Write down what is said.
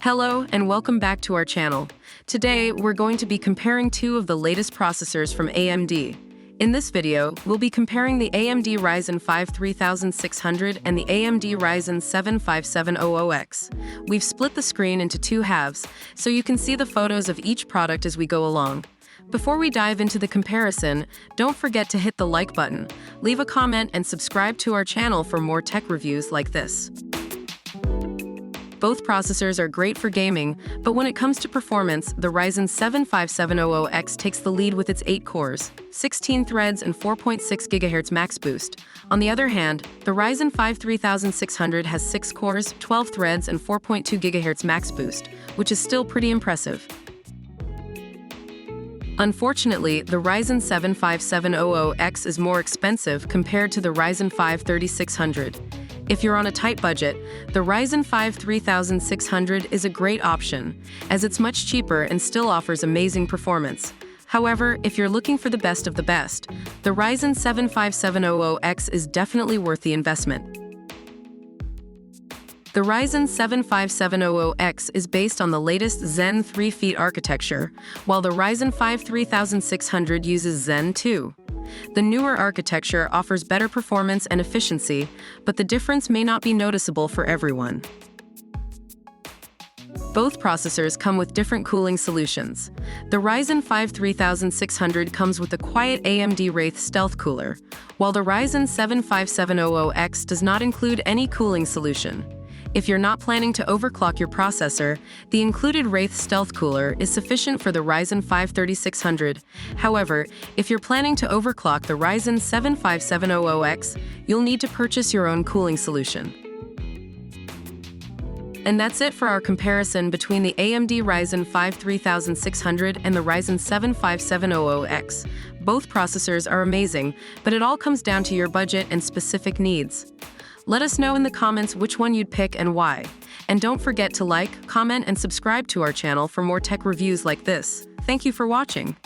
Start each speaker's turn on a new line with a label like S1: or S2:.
S1: Hello and welcome back to our channel. Today, we're going to be comparing two of the latest processors from AMD. In this video, we'll be comparing the AMD Ryzen 5 3600 and the AMD Ryzen 7 5700X. We've split the screen into two halves, so you can see the photos of each product as we go along. Before we dive into the comparison, don't forget to hit the like button, leave a comment, and subscribe to our channel for more tech reviews like this. Both processors are great for gaming, but when it comes to performance, the Ryzen 7 5700X takes the lead with its 8 cores, 16 threads, and 4.6 GHz max boost. On the other hand, the Ryzen 5 3600 has 6 cores, 12 threads, and 4.2 GHz max boost, which is still pretty impressive. Unfortunately, the Ryzen 7 5700X is more expensive compared to the Ryzen 5 3600. If you're on a tight budget, the Ryzen 5 3600 is a great option, as it's much cheaper and still offers amazing performance. However, if you're looking for the best of the best, the Ryzen 7 5700X is definitely worth the investment. The Ryzen 7 5700X is based on the latest Zen 3-feet architecture, while the Ryzen 5 3600 uses Zen 2. The newer architecture offers better performance and efficiency, but the difference may not be noticeable for everyone. Both processors come with different cooling solutions. The Ryzen 5 3600 comes with the quiet AMD Wraith stealth cooler, while the Ryzen 7 5700X does not include any cooling solution. If you're not planning to overclock your processor, the included Wraith Stealth Cooler is sufficient for the Ryzen 5 3600. However, if you're planning to overclock the Ryzen 7 5700X, you'll need to purchase your own cooling solution. And that's it for our comparison between the AMD Ryzen 5 3600 and the Ryzen 7 5700X. Both processors are amazing, but it all comes down to your budget and specific needs. Let us know in the comments which one you'd pick and why. And don't forget to like, comment, and subscribe to our channel for more tech reviews like this. Thank you for watching.